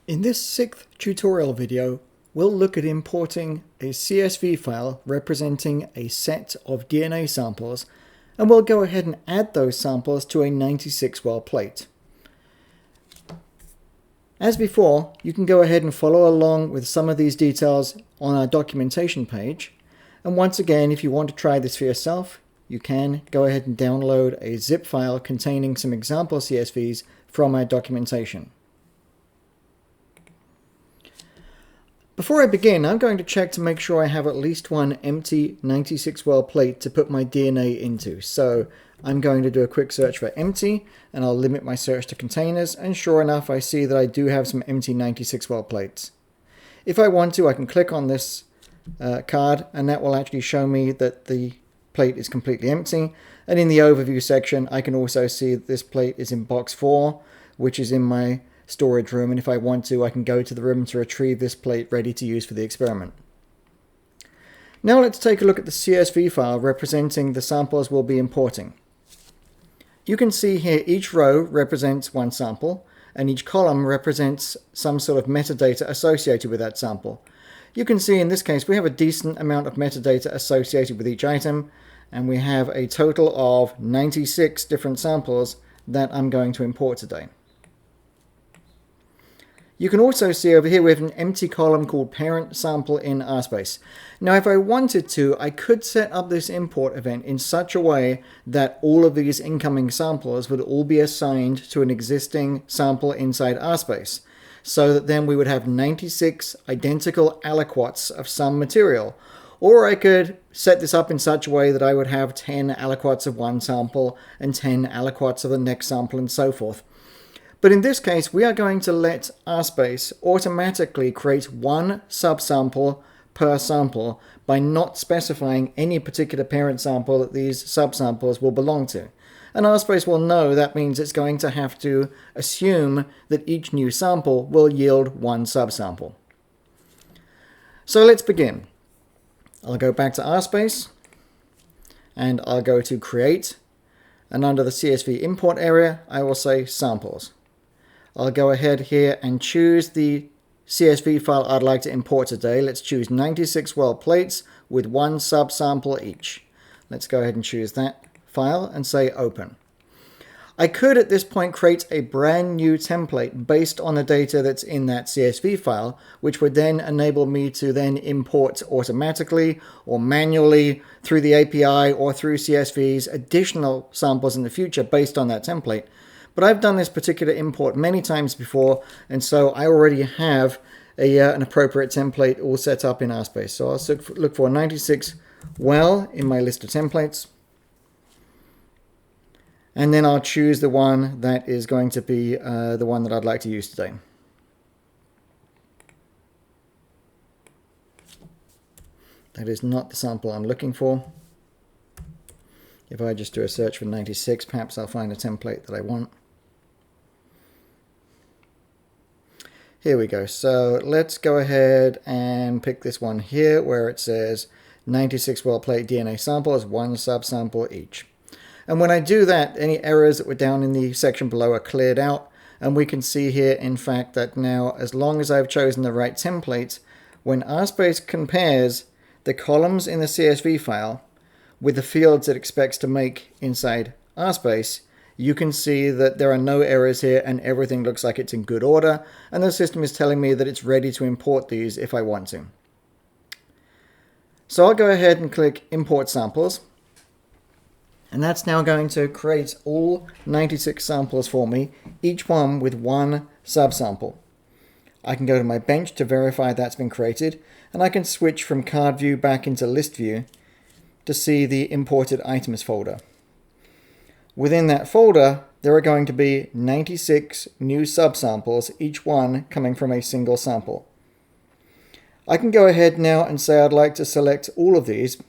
In this 6th tutorial video, we'll look at importing a CSV file representing a set of DNA samples, and we'll go ahead and add those samples to a 96-well plate. As before, you can go ahead and follow along with some of these details on our documentation page. And once again, if you want to try this for yourself, you can go ahead and download a zip file containing some example CSVs from our documentation. Before I begin, I'm going to check to make sure I have at least one empty 96-well plate to put my DNA into. So I'm going to do a quick search for empty, and I'll limit my search to containers, and sure enough I see that I do have some empty 96-well plates. If I want to, I can click on this card, and that will actually show me that the plate is completely empty. And in the overview section, I can also see that this plate is in box 4, which is in my storage room, and if I want to, I can go to the room to retrieve this plate ready to use for the experiment. Now let's take a look at the CSV file representing the samples we'll be importing. You can see here each row represents one sample, and each column represents some sort of metadata associated with that sample. You can see in this case we have a decent amount of metadata associated with each item, and we have a total of 96 different samples that I'm going to import today. You can also see over here we have an empty column called parent sample in RSpace. Now if I wanted to, I could set up this import event in such a way that all of these incoming samples would all be assigned to an existing sample inside RSpace, so that then we would have 96 identical aliquots of some material. Or I could set this up in such a way that I would have 10 aliquots of one sample and 10 aliquots of the next sample and so forth. But in this case, we are going to let RSpace automatically create one subsample per sample by not specifying any particular parent sample that these subsamples will belong to. And RSpace will know that means it's going to have to assume that each new sample will yield one subsample. So let's begin. I'll go back to RSpace, and I'll go to Create, and under the CSV import area, I will say Samples. I'll go ahead here and choose the CSV file I'd like to import today. Let's choose 96 well plates with one subsample each. Let's go ahead and choose that file and say Open. I could at this point create a brand new template based on the data that's in that CSV file, which would then enable me to then import automatically or manually through the API or through CSVs additional samples in the future based on that template. But I've done this particular import many times before, and so I already have an appropriate template all set up in RSpace. So I'll look for 96 well in my list of templates, and then I'll choose the one that is going to be the one that I'd like to use today. That is not the sample I'm looking for. If I just do a search for 96, perhaps I'll find a template that I want. Here we go. So let's go ahead and pick this one here where it says 96 well plate DNA samples, one subsample each. And when I do that, any errors that were down in the section below are cleared out. And we can see here, in fact, that now as long as I've chosen the right template, when RSpace compares the columns in the CSV file with the fields it expects to make inside RSpace, you can see that there are no errors here and everything looks like it's in good order, and the system is telling me that it's ready to import these if I want to. So I'll go ahead and click Import Samples, and that's now going to create all 96 samples for me, each one with one subsample. I can go to my bench to verify that's been created, and I can switch from Card View back into List View to see the Imported Items folder. Within that folder, there are going to be 96 new subsamples, each one coming from a single sample. I can go ahead now and say I'd like to select all of these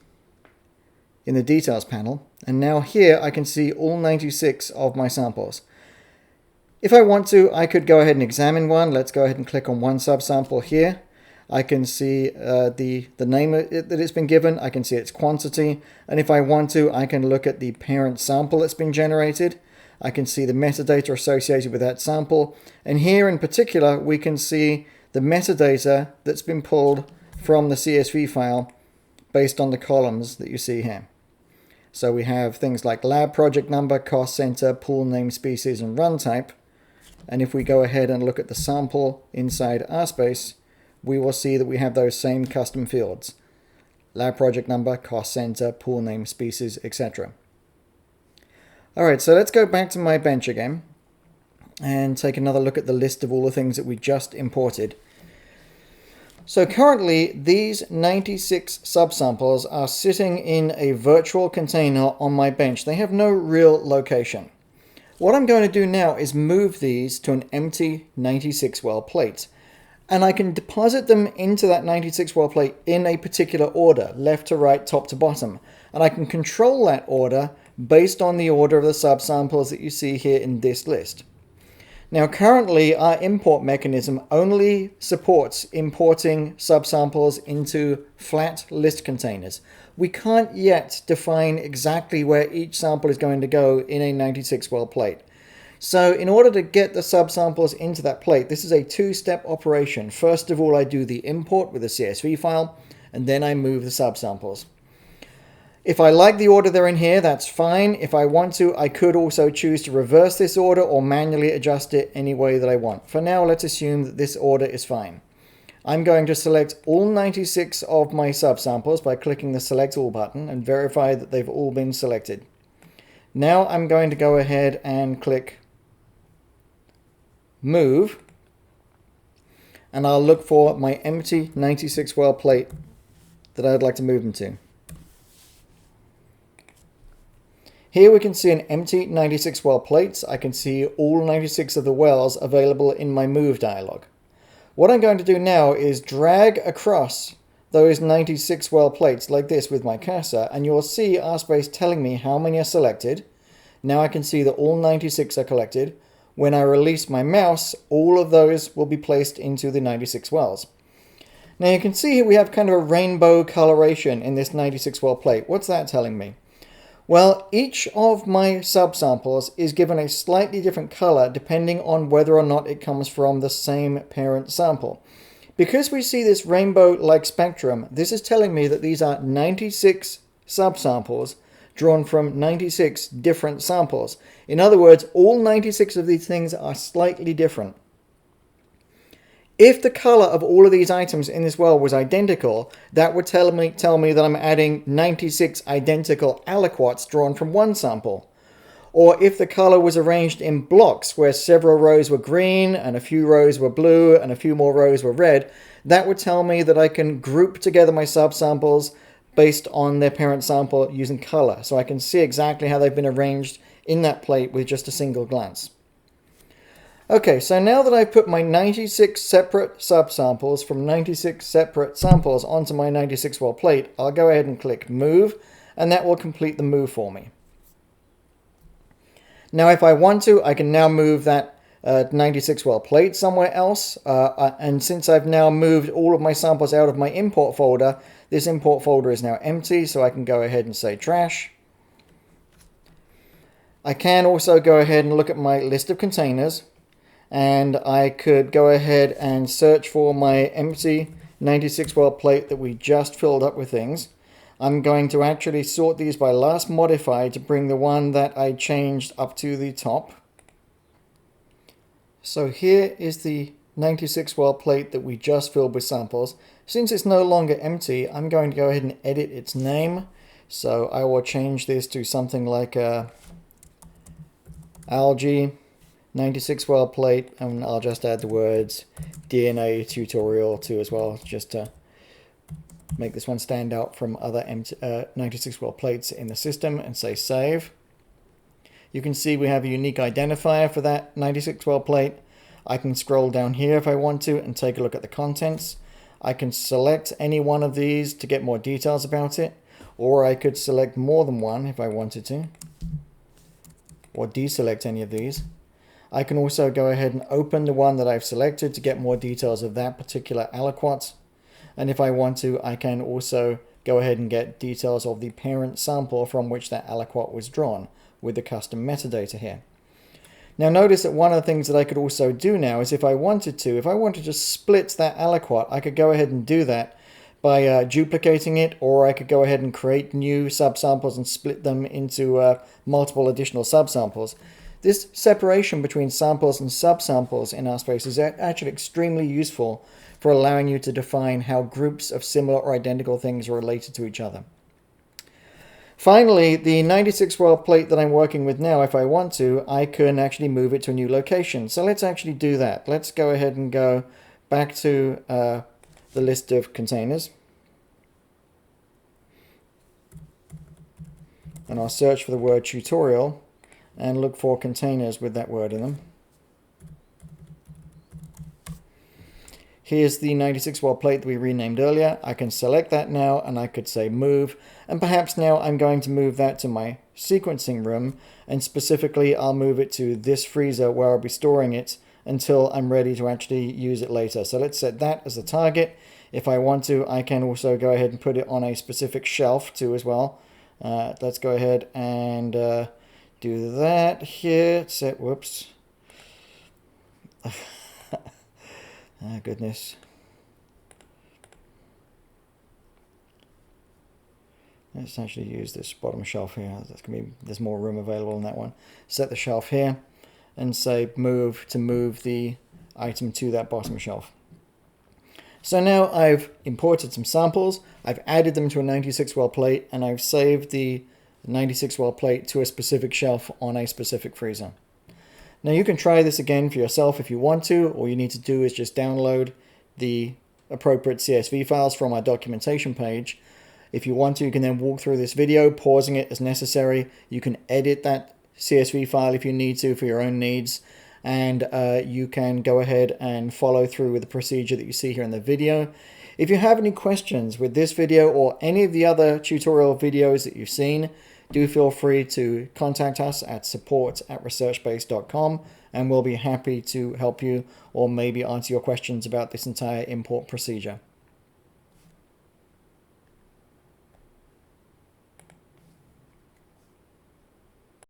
in the Details panel, and now here I can see all 96 of my samples. If I want to, I could go ahead and examine one. Let's go ahead and click on one subsample here. I can see the name that it's been given, I can see its quantity, and if I want to, I can look at the parent sample that's been generated. I can see the metadata associated with that sample. And here in particular, we can see the metadata that's been pulled from the CSV file based on the columns that you see here. So we have things like lab project number, cost center, pool name, species, and run type. And if we go ahead and look at the sample inside RSpace, we will see that we have those same custom fields. Lab project number, cost center, pool name, species, etc. Alright, so let's go back to my bench again and take another look at the list of all the things that we just imported. So currently, these 96 subsamples are sitting in a virtual container on my bench. They have no real location. What I'm going to do now is move these to an empty 96 well plate. And I can deposit them into that 96 well plate in a particular order, left to right, top to bottom. And I can control that order based on the order of the subsamples that you see here in this list. Now currently our import mechanism only supports importing subsamples into flat list containers. We can't yet define exactly where each sample is going to go in a 96 well plate. So in order to get the subsamples into that plate, this is a two-step operation. First of all, I do the import with a CSV file, and then I move the subsamples. If I like the order they're in here, that's fine. If I want to, I could also choose to reverse this order or manually adjust it any way that I want. For now, let's assume that this order is fine. I'm going to select all 96 of my subsamples by clicking the Select All button and verify that they've all been selected. Now I'm going to go ahead and click Move, and I'll look for my empty 96 well plate that I'd like to move them to. Here we can see an empty 96 well plates. I can see all 96 of the wells available in my move dialog. What I'm going to do now is drag across those 96 well plates like this with my cursor, and you'll see RSpace telling me how many are selected. Now I can see that all 96 are collected. When I release my mouse, all of those will be placed into the 96 wells. Now you can see here we have kind of a rainbow coloration in this 96 well plate. What's that telling me? Well, each of my subsamples is given a slightly different color depending on whether or not it comes from the same parent sample. Because we see this rainbow-like spectrum, this is telling me that these are 96 subsamples drawn from 96 different samples. In other words, all 96 of these things are slightly different. If the color of all of these items in this well was identical, that would tell me that I'm adding 96 identical aliquots drawn from one sample. Or if the color was arranged in blocks where several rows were green and a few rows were blue and a few more rows were red, that would tell me that I can group together my subsamples based on their parent sample using color. So I can see exactly how they've been arranged in that plate with just a single glance. Okay, so now that I've put my 96 separate subsamples from 96 separate samples onto my 96 well plate, I'll go ahead and click Move, and that will complete the move for me. Now if I want to, I can now move that 96 well plate somewhere else, and since I've now moved all of my samples out of my import folder, this import folder is now empty, so I can go ahead and say trash. I can also go ahead and look at my list of containers, and I could go ahead and search for my empty 96 well plate that we just filled up with things. I'm going to actually sort these by last modified to bring the one that I changed up to the top. So here is the 96 well plate that we just filled with samples. Since it's no longer empty, I'm going to go ahead and edit its name. So I will change this to something like algae 96 well plate, and I'll just add the words DNA tutorial too as well, just to make this one stand out from other 96 well plates in the system, and say save. You can see we have a unique identifier for that 96 well plate. I can scroll down here if I want to and take a look at the contents. I can select any one of these to get more details about it, or I could select more than one if I wanted to, or deselect any of these. I can also go ahead and open the one that I've selected to get more details of that particular aliquot. And if I want to, I can also go ahead and get details of the parent sample from which that aliquot was drawn with the custom metadata here. Now notice that one of the things that I could also do now is if I wanted to split that aliquot, I could go ahead and do that by duplicating it, or I could go ahead and create new subsamples and split them into multiple additional subsamples. This separation between samples and subsamples in RSpace is actually extremely useful for allowing you to define how groups of similar or identical things are related to each other. Finally, the 96 well plate that I'm working with now, if I want to, I can actually move it to a new location. So let's actually do that. Let's go ahead and go back to the list of containers. And I'll search for the word tutorial and look for containers with that word in them. Here's the 96 well plate that we renamed earlier. I can select that now and I could say move. And perhaps now I'm going to move that to my sequencing room, and specifically I'll move it to this freezer where I'll be storing it until I'm ready to actually use it later. So let's set that as the target. If I want to, I can also go ahead and put it on a specific shelf too as well. Let's go ahead and do that here. Set, whoops. Oh, goodness. Let's actually use this bottom shelf here. There's more room available in that one. Set the shelf here and say move to move the item to that bottom shelf. So now I've imported some samples, I've added them to a 96 well plate, and I've saved the 96 well plate to a specific shelf on a specific freezer. Now you can try this again for yourself if you want to. All you need to do is just download the appropriate CSV files from our documentation page. If you want to, you can then walk through this video, pausing it as necessary. You can edit that CSV file if you need to for your own needs. And you can go ahead and follow through with the procedure that you see here in the video. If you have any questions with this video or any of the other tutorial videos that you've seen, do feel free to contact us at support@researchbase.com, and we'll be happy to help you or maybe answer your questions about this entire import procedure.